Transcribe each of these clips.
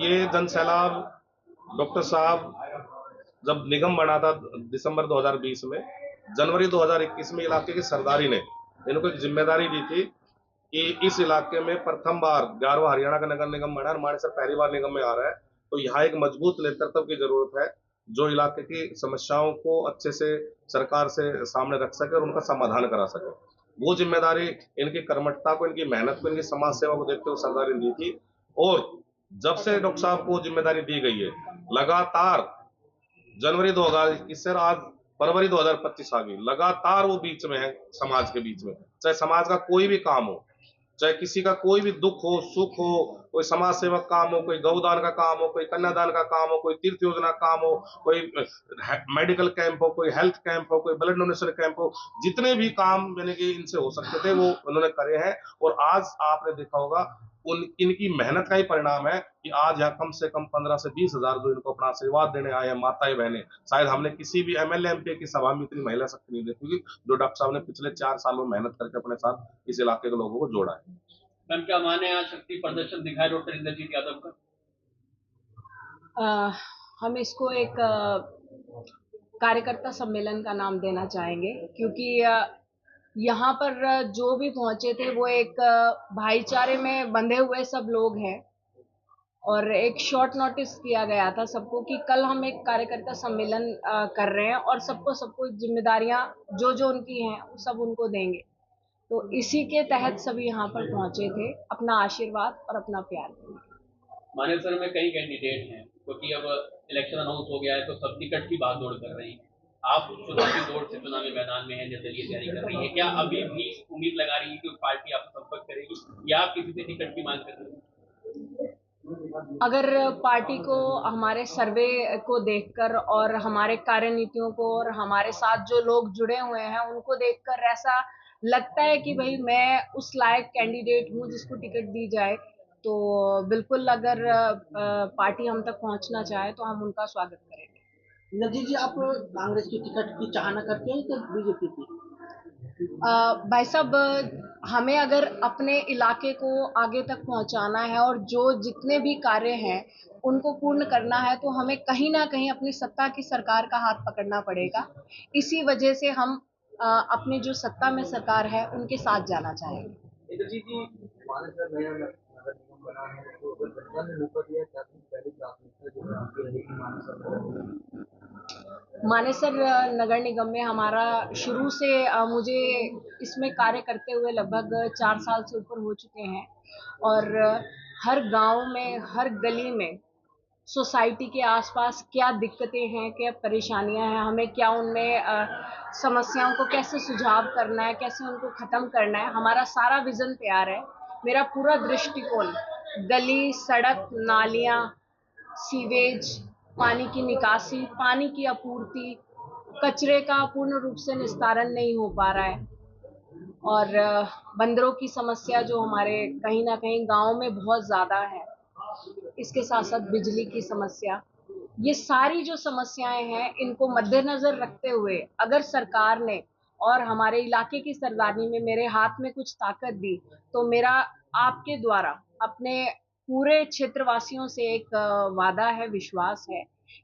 ये जन सैलाब डॉक्टर साहब जब निगम बना था दिसंबर 2020 में, जनवरी 2021 में इलाके की सरदारी ने इनको एक जिम्मेदारी दी थी कि इस इलाके में प्रथम बार 11वां हरियाणा का नगर निगम बना है, हमारे सर पहली बार निगम में आ रहा है, तो यहाँ एक मजबूत नेतृत्व की जरूरत है जो इलाके की समस्याओं को अच्छे से सरकार से सामने रख सके और उनका समाधान करा सके। वो जिम्मेदारी इनकी कर्मठता को, इनकी मेहनत को, इनकी समाज सेवा को देखते हुए सरदारी दी थी। और जब से डॉक्टर साहब को जिम्मेदारी दी गई है, लगातार जनवरी 2021 से आज फरवरी 2025 आ गई, लगातार वो बीच में है समाज के बीच में, चाहे समाज का कोई भी काम हो, चाहे किसी का कोई भी दुख हो, सुख हो, कोई समाज सेवक काम हो, कोई गौदान का काम हो, कोई कन्यादान का काम हो, कोई तीर्थ योजना काम हो, कोई मेडिकल कैंप हो, कोई हेल्थ कैंप हो, कोई ब्लड डोनेशन कैंप हो, जितने भी काम यानी कि इनसे हो सकते थे वो उन्होंने करे हैं। और आज आपने देखा होगा इनकी मेहनत का ही परिणाम है कि आज यहाँ कम से कम 15 से 20 हजार जो इनको अपना आशीर्वाद देने आए हैं माताएं बहनें, शायद हमने किसी भी एमएलए एमपी की सभा में इतनी महिला शक्ति नहीं देखी होगी जो डॉक्टर साहब ने पिछले 4 सालों में मेहनत करके अपने साथ इस इलाके के लोगों को जोड़ा है। मैम, क्या माने आज शक्ति प्रदर्शन दिखाया डॉक्टर इंद्रजीत यादव का? हम इसको एक कार्यकर्ता सम्मेलन का नाम देना चाहेंगे, क्योंकि यहाँ पर जो भी पहुंचे थे वो एक भाईचारे में बंधे हुए सब लोग हैं और एक शॉर्ट नोटिस किया गया था सबको कि कल हम एक कार्यकर्ता सम्मेलन कर रहे हैं और सबको जिम्मेदारियां जो जो उनकी हैं वो सब उनको देंगे। तो इसी के तहत सभी यहाँ पर पहुंचे थे अपना आशीर्वाद और अपना प्यार देने। मानेसर में कई कैंडिडेट हैं क्योंकि अब इलेक्शन अनाउंस हो गया है तो सब टिकट की भाग दौड़ कर रहे हैं। आप चुनावी दौड़ से चुनावी मैदान में हैं, निर्दलीय तैयारी कर रही है, क्या अभी भी उम्मीद लगा रही है कि पार्टी आपसे संपर्क करेगी या आप किसी से टिकट की मांग कर रही है? अगर पार्टी को हमारे सर्वे को देखकर और हमारे कार्यनीतियों को और हमारे साथ जो लोग जुड़े हुए हैं उनको देखकर ऐसा लगता है कि भाई मैं उस लायक कैंडिडेट हूँ जिसको टिकट दी जाए, तो बिल्कुल अगर पार्टी हम तक पहुंचना चाहे तो हम उनका स्वागत करेंगे। नजीर जी, आप कांग्रेस की टिकट की चाहना करते हैं कि बीजेपी की? भाई साहब, हमें अगर अपने इलाके को आगे तक पहुंचाना है और जो जितने भी कार्य हैं उनको पूर्ण करना है तो हमें कहीं ना कहीं अपनी सत्ता की सरकार का हाथ पकड़ना पड़ेगा। इसी वजह से हम अपनी जो सत्ता में सरकार है उनके साथ जाना चाहेंगे। मानेसर नगर निगम में हमारा शुरू से मुझे इसमें कार्य करते हुए लगभग 4 साल से ऊपर हो चुके हैं और हर गांव में, हर गली में, सोसाइटी के आसपास क्या दिक्कतें हैं, क्या परेशानियां हैं, हमें क्या उनमें समस्याओं को कैसे सुझाव करना है, कैसे उनको खत्म करना है, हमारा सारा विजन तैयार है। मेरा पूरा दृष्टिकोण गली, सड़क, नालियां, सीवेज, पानी की निकासी, पानी की आपूर्ति, कचरे का पूर्ण रूप से निस्तारण नहीं हो पा रहा है और बंदरों की समस्या जो हमारे कहीं ना कहीं गांव में बहुत ज्यादा है, इसके साथ साथ बिजली की समस्या, ये सारी जो समस्याएं हैं इनको मद्देनजर रखते हुए अगर सरकार ने और हमारे इलाके की सरदारनी में मेरे हाथ में कुछ ताकत दी तो मेरा आपके द्वारा अपने पूरे क्षेत्रवासियों से एक वादा है, विश्वास है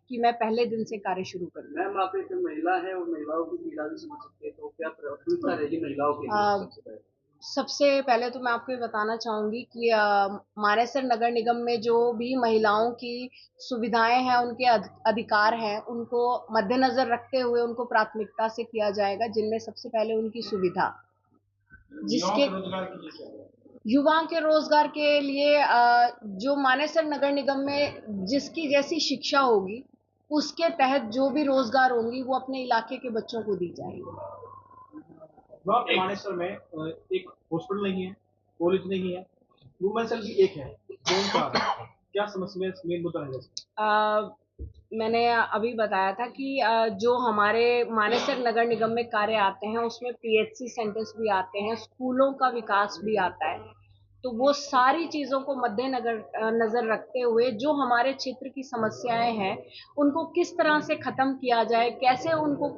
कि मैं पहले दिन से कार्य शुरू करूंगा। मैम, आप एक महिला है और महिलाओं की पीड़ा भी समझ सकते हैं, तो क्या प्राथमिकता रहेगी महिलाओं के लिए? सबसे पहले तो मैं आपको ये बताना चाहूंगी कि मानेसर नगर निगम में जो भी महिलाओं की सुविधाएं हैं, उनके अधिकार हैं, उनको मद्देनजर रखते हुए उनको प्राथमिकता से किया जाएगा, जिनमें सबसे पहले उनकी सुविधा, जिसके युवाओं के रोजगार के लिए जो मानेसर नगर निगम में जिसकी जैसी शिक्षा होगी उसके तहत जो भी रोजगार होंगी वो अपने इलाके के बच्चों को दी जाएगी। मानेसर में एक हॉस्पिटल नहीं है, कॉलेज नहीं है, वुमेन सेल भी एक है, क्या समस्या मेन मुद्दा है? मैंने अभी बताया था कि जो हमारे मानेसर नगर निगम में कार्य आते हैं उसमें पीएचसी सेंटर्स भी आते हैं, स्कूलों का विकास भी आता है, तो वो सारी चीजों को नजर रखते हुए जो हमारे क्षेत्र की समस्याएं हैं उनको किस तरह से खत्म किया जाए, कैसे उनको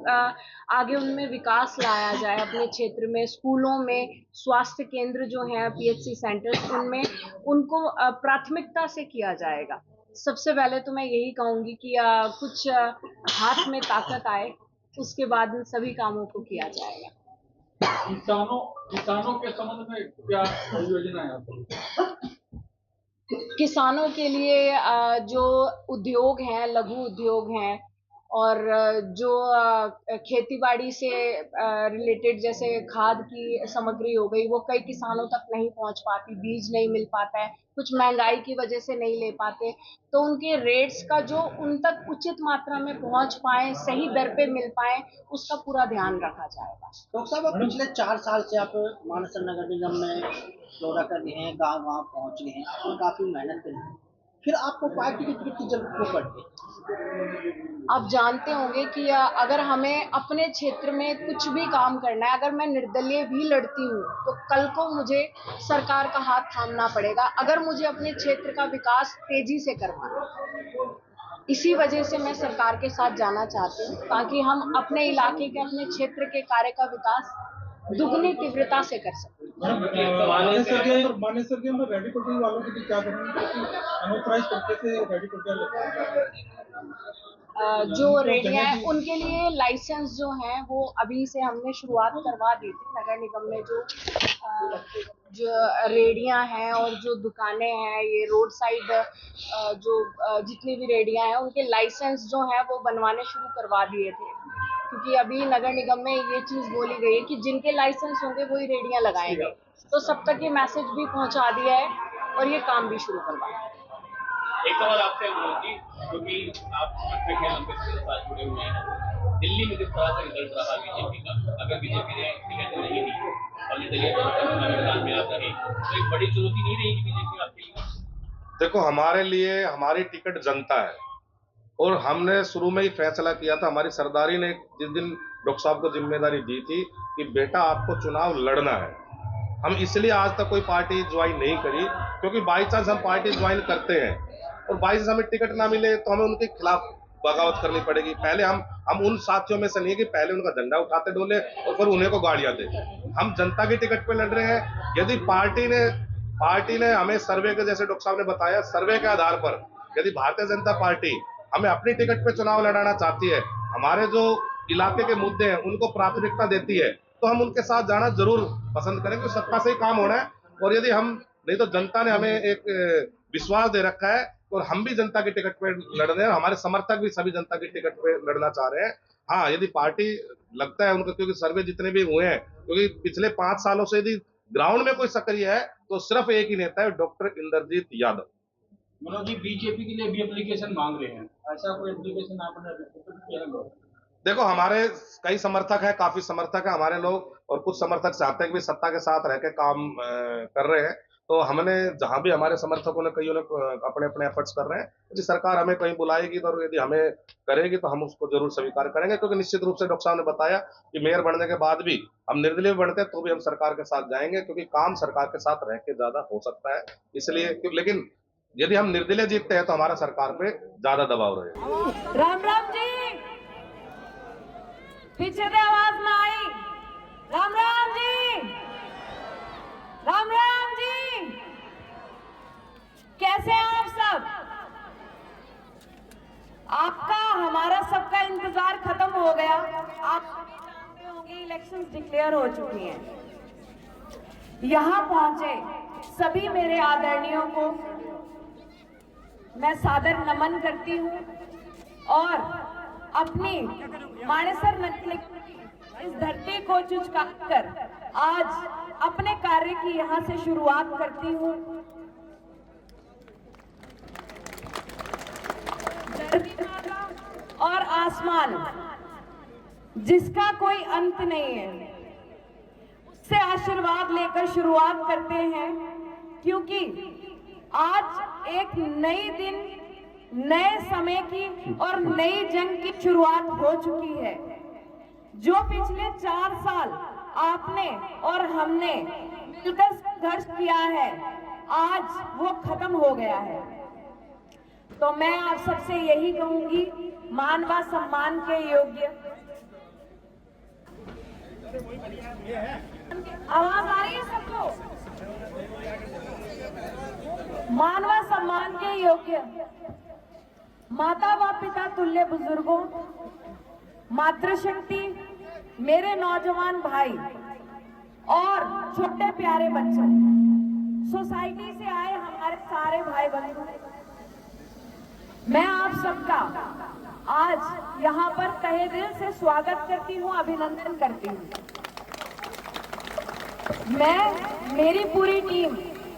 आगे उनमें विकास लाया जाए अपने क्षेत्र में, स्कूलों में, स्वास्थ्य केंद्र जो हैं, पीएचसी सेंटर्स, उनमें उनको प्राथमिकता से किया जाएगा। सबसे पहले तो मैं यही कहूंगी कि कुछ हाथ में ताकत आए, उसके बाद इन सभी कामों को किया जाएगा। किसानों के संबंध में क्या योजना है आपकी? किसानों के लिए जो उद्योग हैं, लघु उद्योग हैं, और जो खेतीबाड़ी से रिलेटेड जैसे खाद की सामग्री हो गई, वो कई किसानों तक नहीं पहुंच पाती, बीज नहीं मिल पाता है, कुछ महंगाई की वजह से नहीं ले पाते, तो उनके रेट्स का जो उन तक उचित मात्रा में पहुंच पाए, सही दर पे मिल पाए, उसका पूरा ध्यान रखा जाएगा। डॉक्टर साहब, अब पिछले 4 साल से आप मानेसर नगर निगम में दौरा कर रहे हैं, गाँव पहुँच रहे हैं और काफ़ी मेहनत कर रहे हैं, फिर आपको पार्टी की टिकट की जरूरत क्यों पड़ती है? आप जानते होंगे कि अगर हमें अपने क्षेत्र में कुछ भी काम करना है, अगर मैं निर्दलीय भी लड़ती हूँ, तो कल को मुझे सरकार का हाथ थामना पड़ेगा, अगर मुझे अपने क्षेत्र का विकास तेजी से करवाना है। इसी वजह से मैं सरकार के साथ जाना चाहती हूँ, ताकि हम अपने इलाके के, अपने क्षेत्र के कार्य का विकास दुगनी तीव्रता से कर सकें। मानेसर के अंदर रेडी पटेल वालों के लिए क्या करेंगे, क्योंकि अनऑथराइज्ड तरीके से रेडी पटेल जो रेडियां हैं उनके लिए लाइसेंस जो हैं वो अभी से हमने शुरुआत करवा दी थी। नगर निगम में जो रेडियां हैं और जो दुकानें हैं, ये रोड साइड जो जितनी भी रेडियां हैं, उनके लाइसेंस जो हैं वो बनवाने शुरू करवा दिए थे, क्योंकि अभी नगर निगम में ये चीज़ बोली गई है कि जिनके लाइसेंस होंगे वही रेडियां लगाएंगे। तो सब तक ये मैसेज भी पहुंचा दिया है और ये काम भी शुरू करवा दिया। एक सवाल आपसे मनोज जी, क्योंकि आप लंबे समय के साथ जुड़े हुए हैं, दिल्ली में किस तरह से रिजल्ट रहा बीजेपी का? अगर बीजेपी ने टिकट नहीं दी और निर्दलीय मैदान में आप रहे, तो एक बड़ी चुनौती नहीं रहेगी बीजेपी आपके लिए? देखो, हमारे लिए हमारी टिकट जनता है और हमने शुरू में ही फैसला किया था। हमारी सरदारी ने जिस दिन डॉक्टर साहब को जिम्मेदारी दी थी कि बेटा आपको चुनाव लड़ना है, हम इसलिए आज तक कोई पार्टी ज्वाइन नहीं करी, क्योंकि बाई चांस हम पार्टी ज्वाइन करते हैं और बाई चांस हमें टिकट ना मिले तो हमें उनके खिलाफ बगावत करनी पड़ेगी। पहले हम उन साथियों में से नहीं कि पहले उनका झंडा उठाते डोले और फिर उन्हें को गाड़ियां दे। हम जनता की टिकट पे लड़ रहे हैं। यदि पार्टी ने हमें सर्वे के, जैसे डॉक्टर साहब ने बताया, सर्वे के आधार पर यदि भारतीय जनता पार्टी हमें अपनी टिकट पे चुनाव लड़ाना चाहती है, हमारे जो इलाके के मुद्दे हैं उनको प्राथमिकता देती है, तो हम उनके साथ जाना जरूर पसंद करेंगे। सबका से ही काम होना है, और यदि हम नहीं तो जनता ने हमें एक विश्वास दे रखा है और हम भी जनता की टिकट पे लड़ रहे हैं, हमारे समर्थक भी सभी जनता की टिकट पे लड़ना चाह रहे हैं। हाँ, यदि पार्टी लगता है उनको, क्योंकि सर्वे जितने भी हुए हैं, क्योंकि पिछले 5 सालों से यदि ग्राउंड में कोई सक्रिय है तो सिर्फ एक ही नेता है, डॉक्टर इंद्रजीत यादव। मनोज जी, बीजेपी के लिए भी एप्लीकेशन मांग रहे हैं, ऐसा कोई एप्लीकेशन आपने किया है? देखो, हमारे कई समर्थक हैं, काफी समर्थक है हमारे लोग, और कुछ समर्थक चाहते हैं कि सत्ता के साथ रह के काम कर रहे हैं। तो हमने जहां भी हमारे समर्थकों ने कईयों ने अपने अपने एफर्ट्स कर रहे हैं, यदि सरकार हमें कहीं बुलाएगी तो यदि हमें करेगी तो हम उसको जरूर स्वीकार करेंगे, क्योंकि निश्चित रूप से डॉक्टर साहब ने बताया कि मेयर बनने के बाद भी हम निर्दलीय बनते तो भी हम सरकार के साथ जाएंगे, क्योंकि काम सरकार के साथ रह के ज्यादा हो सकता है। इसलिए लेकिन यदि हम निर्दलीय जीतते हैं तो हमारा सरकार पे ज्यादा दबाव रहेगा। राम राम जी, पीछे से आवाज ना आई। राम राम जी, राम राम जी, कैसे हैं आप सब? आपका हमारा सबका इंतजार खत्म हो गया। आप सभी जानते होंगे इलेक्शंस डिक्लेयर हो चुकी हैं। यहां पहुंचे सभी मेरे आदरणीयों को मैं सादर नमन करती हूं और अपनी मानेसर नगर इस धरती को चुचकाकर आज अपने कार्य की यहां से शुरुआत करती हूं। धरती और आसमान जिसका कोई अंत नहीं है, उससे आशीर्वाद लेकर शुरुआत करते हैं, क्योंकि आज एक नई दिन, नए समय की और नई जंग की शुरुआत हो चुकी है। जो पिछले 4 साल आपने और हमने मिलकर संघर्ष किया है, आज वो खत्म हो गया है। तो मैं आप सबसे यही कहूंगी, मान व सम्मान के योग्य, आवाज आ रही है सबको? मानव सम्मान के योग्य माता व पिता तुल्य बुजुर्गों, मातृशक्ति, मेरे नौजवान भाई और छोटे प्यारे बच्चों, सोसाइटी से आए हमारे सारे भाई बंधु, मैं आप सबका आज यहाँ पर तहे दिल से स्वागत करती हूँ, अभिनंदन करती हूँ। मैं, मेरी पूरी टीम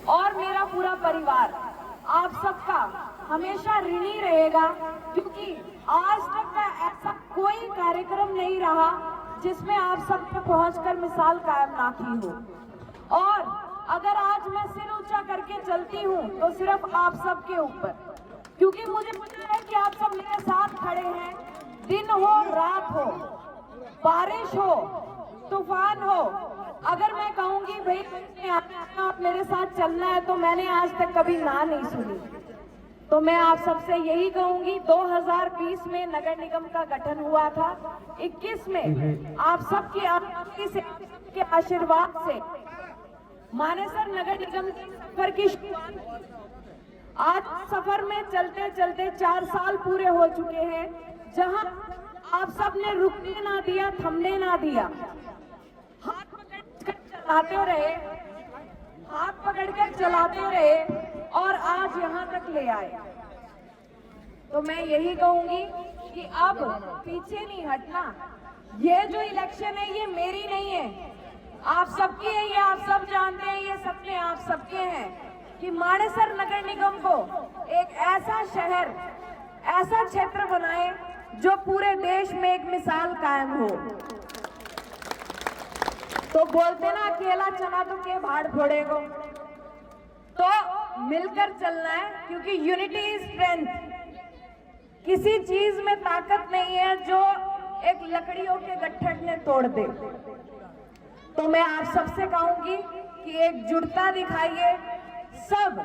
और मेरा पूरा परिवार आप सबका हमेशा ऋणी रहेगा, क्योंकि आज तक का ऐसा कोई कार्यक्रम नहीं रहा जिसमें आप सब तक पहुंचकर मिसाल कायम ना की हो। और अगर आज मैं सिर ऊंचा करके चलती हूं तो सिर्फ आप सबके ऊपर, क्योंकि मुझे पता है कि आप सब मेरे साथ खड़े हैं। दिन हो, रात हो, बारिश हो, तूफान हो, अगर मैं कहूंगी भाई आप मेरे साथ चलना है, तो मैंने आज तक कभी ना नहीं सुनी। तो मैं आप सबसे यही कहूंगी, 2020 में नगर निगम का गठन हुआ था, 21 में आप सबकी आपकी से के आशीर्वाद से मानेसर नगर निगम के सफर की शुरुआत, आज सफर में चलते चलते 4 साल पूरे हो चुके हैं, जहां आप सब ने रुकने ना दिया, थमने ना दिया, हाथ पकड़कर चलाते रहे, हाथ पकड़कर चलाते रहे और आज यहाँ तक ले आए। तो मैं यही कहूंगी कि अब पीछे नहीं हटना। ये जो इलेक्शन है ये मेरी नहीं है, आप सबकी है, ये आप सब जानते हैं, ये सपने आप सबके हैं कि मानेसर नगर निगम को एक ऐसा शहर, ऐसा क्षेत्र बनाए जो पूरे देश में एक मिसाल कायम हो। तो बोलते ना अकेला चना तो के भाड़ फोड़ेगो, तो मिलकर चलना है, क्योंकि यूनिटी इज स्ट्रेंथ। किसी चीज में ताकत नहीं है जो एक लकड़ियों के गट्ठर ने तोड़ दे। तो मैं आप सबसे कहूंगी कि एकजुटता दिखाइए, सब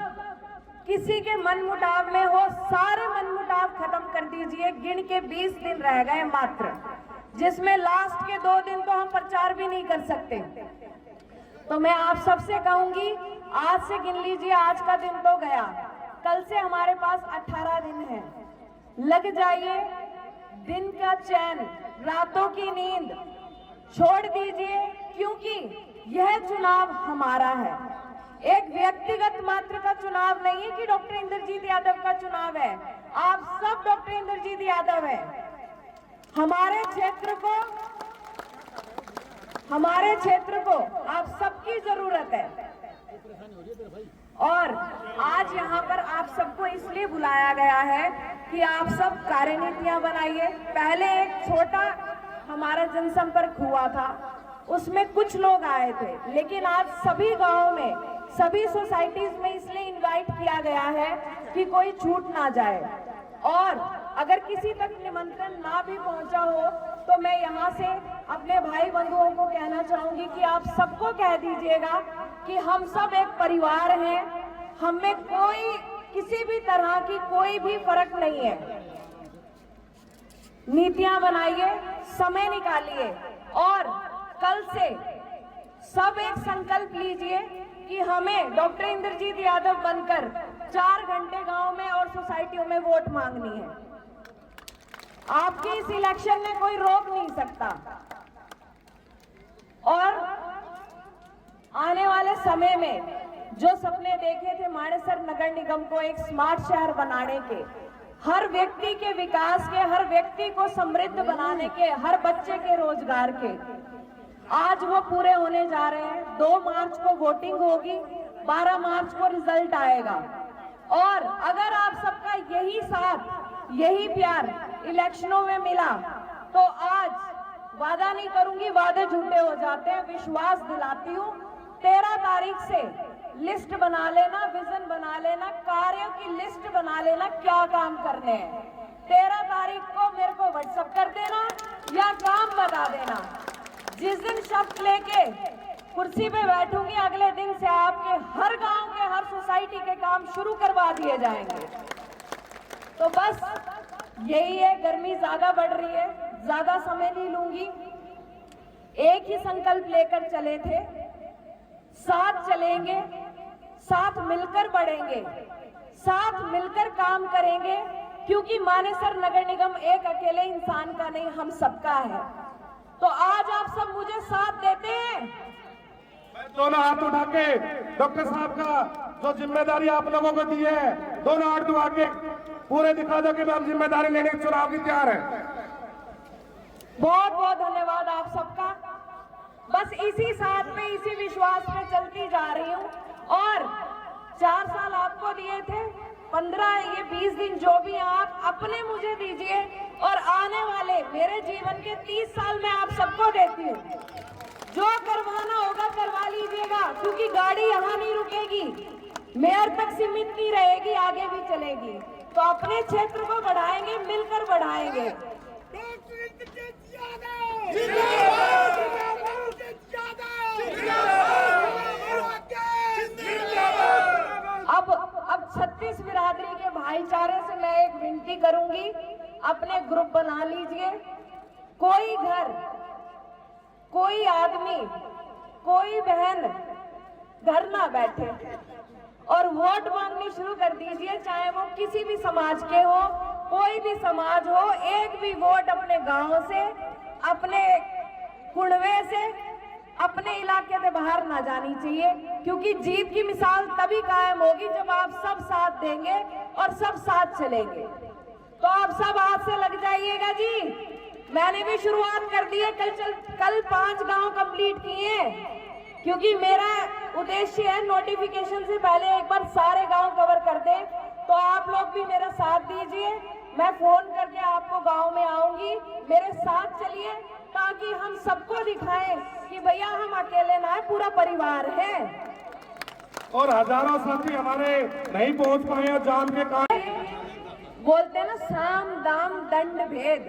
किसी के मनमुटाव में हो, सारे मनमुटाव खत्म कर दीजिए। गिन के 20 दिन रह गए मात्र, जिसमें लास्ट के 2 दिन तो हम प्रचार भी नहीं कर सकते। तो मैं आप सबसे कहूंगी, आज से गिन लीजिए, आज का दिन तो गया, कल से हमारे पास 18 दिन है। लग जाइए, दिन का चैन, रातों की नींद छोड़ दीजिए, क्योंकि यह चुनाव हमारा है। एक व्यक्तिगत मात्र का चुनाव नहीं है कि डॉक्टर इंद्रजीत यादव का चुनाव है, आप सब डॉक्टर इंद्रजीत यादव है। हमारे क्षेत्र को आप सबकी जरूरत है। और आज यहाँ पर आप सबको इसलिए बुलाया गया है कि आप सब कार्यनीतियां बनाइए। पहले एक छोटा हमारा जनसंपर्क हुआ था, उसमें कुछ लोग आए थे, लेकिन आज सभी गांवों में, सभी सोसाइटीज में इसलिए इनवाइट किया गया है कि कोई छूट ना जाए। और अगर किसी तक निमंत्रण ना भी पहुंचा हो तो मैं यहाँ से अपने भाई बंधुओं को कहना चाहूंगी कि आप सबको कह दीजिएगा कि हम सब एक परिवार हैं, हमें कोई किसी भी तरह की कोई भी फर्क नहीं है। नीतियां बनाइए, समय निकालिए और कल से सब एक संकल्प लीजिए कि हमें डॉक्टर इंद्रजीत यादव बनकर 4 घंटे गांव में और सोसाइटियों में वोट मांगनी है। आपकी इस इलेक्शन में कोई रोक नहीं सकता। और आने वाले समय में जो सपने देखे थे मानेसर नगर निगम को एक स्मार्ट शहर बनाने के, हर व्यक्ति के विकास के, हर व्यक्ति को समृद्ध बनाने के, हर बच्चे के रोजगार के, आज वो पूरे होने जा रहे हैं। 2 मार्च को वोटिंग होगी, 12 मार्च को रिजल्ट आएगा। और अगर आप सबका यही साथ, यही प्यार इलेक्शनों में मिला तो आज वादा नहीं करूंगी, वादे झूठे हो जाते हैं, विश्वास दिलाती हूँ, 13 तारीख से लिस्ट बना लेना, विजन बना लेना, कार्यों की लिस्ट बना लेना, क्या काम करने हैं। 13 तारीख को मेरे को व्हाट्सएप कर देना या काम बता देना। जिस दिन शब्द लेके कुर्सी पे बैठूंगी, अगले दिन से आपके हर गांव के, हर सोसाइटी के काम शुरू करवा दिए जाएंगे। तो बस यही है, गर्मी ज्यादा बढ़ रही है, ज्यादा समय नहीं लूंगी। एक ही संकल्प लेकर चले थे, साथ चलेंगे, साथ मिलकर बढ़ेंगे, साथ मिलकर काम करेंगे, क्योंकि मानेसर नगर निगम एक अकेले इंसान का नहीं, हम सबका है। तो आज आप सब मुझे साथ देते हैं। दोनों हाथ उठा के डॉक्टर साहब का जो जिम्मेदारी आप लोगों को दी है, दोनों हाथ उठा के पूरे दिखा दो कि हम जिम्मेदारी लेने के चुनाव की तैयार है। बहुत बहुत धन्यवाद आप सबका। बस इसी साथ में, इसी विश्वास में चलती जा रही हूँ। और 4 साल आपको दिए थे, 15 ये 20 दिन जो भी आप अपने मुझे दीजिए, और आने वाले मेरे जीवन के 30 साल में आप सबको देती हूँ। जो करवाना होगा करवा लीजिएगा, क्योंकि गाड़ी यहाँ नहीं रुकेगी, मेयर तक सीमित नहीं रहेगी, आगे भी चलेगी। तो अपने क्षेत्र को बढ़ाएंगे, मिलकर बढ़ाएंगे। अब 36 बिरादरी के भाईचारे से मैं एक विनती करूंगी, अपने ग्रुप बना लीजिए। कोई घर, कोई आदमी, कोई बहन घर ना बैठे और वोट मांगनी शुरू कर दीजिए, चाहे वो किसी भी समाज के हो, कोई भी समाज हो। एक भी वोट अपने गांव से, अपने कुड़वे से, अपने इलाके से बाहर ना जानी चाहिए, क्योंकि जीत की मिसाल तभी कायम होगी जब आप सब साथ देंगे और सब साथ चलेंगे। तो आप सब हाथ से लग जाइएगा जी। मैंने भी शुरुआत कर दी है, कल 5 गांव कंप्लीट किए हैं, क्योंकि मेरा उद्देश्य है नोटिफिकेशन से पहले एक बार सारे गांव कवर कर दें। तो आप लोग भी मेरा साथ दीजिए, मैं फोन करके आपको गांव में आऊंगी, मेरे साथ चलिए, ताकि हम सबको दिखाएं कि भैया हम अकेले ना है, पूरा परिवार है। और हजारों साथी हमारे नहीं पहुंच पाए और जान के कारण बोलते हैं ना, साम दाम दंड भेद,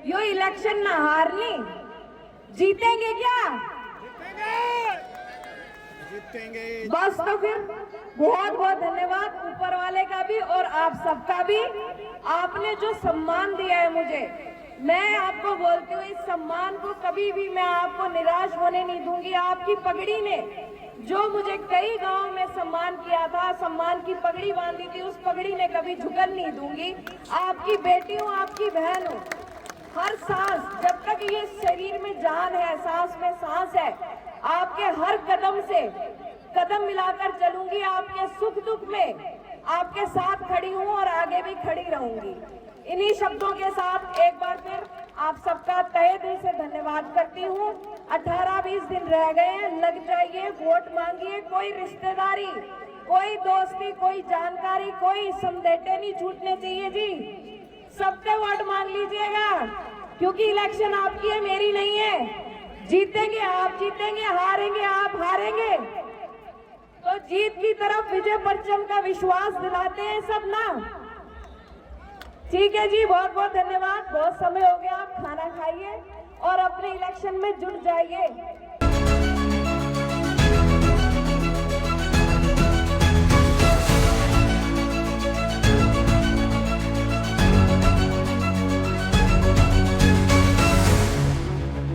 यो इलेक्शन ना हारनी, जीतेंगे क्या? जीतेंगे। बस तो फिर बहुत बहुत धन्यवाद ऊपर वाले का भी और आप सबका भी। आपने जो सम्मान दिया है मुझे, मैं आपको बोलती हूँ, इस सम्मान को कभी भी मैं आपको निराश होने नहीं दूंगी। आपकी पगड़ी ने जो मुझे कई गांव में सम्मान किया था, सम्मान की पगड़ी बांधी थी, उस पगड़ी ने कभी झुकन नहीं दूंगी। आपकी बेटी हूँ, आपकी बहन हूँ। हर सांस, जब तक ये शरीर में जान है, सांस में सांस है, आपके हर कदम से कदम मिलाकर चलूंगी। आपके सुख दुख में आपके साथ खड़ी हूँ और आगे भी खड़ी रहूंगी। इन्हीं शब्दों के साथ एक बार फिर आप सबका तहे दिल से धन्यवाद करती हूँ। 18-20 दिन रह गए हैं, लग जाइए, वोट मांगिए। कोई रिश्तेदारी, कोई दोस्ती, कोई जानकारी, कोई समझौते नहीं छूटने चाहिए जी। सबसे वोट मांग लीजिएगा, क्योंकि इलेक्शन आपकी है, मेरी नहीं है। जीतेंगे आप, जीतेंगे, हारेंगे आप, हारेंगे। तो जीत की तरफ विजय परचम का विश्वास दिलाते हैं सब ना। ठीक है जी, बहुत बहुत धन्यवाद। बहुत समय हो गया, आप खाना खाइए और अपने इलेक्शन में जुट जाइए।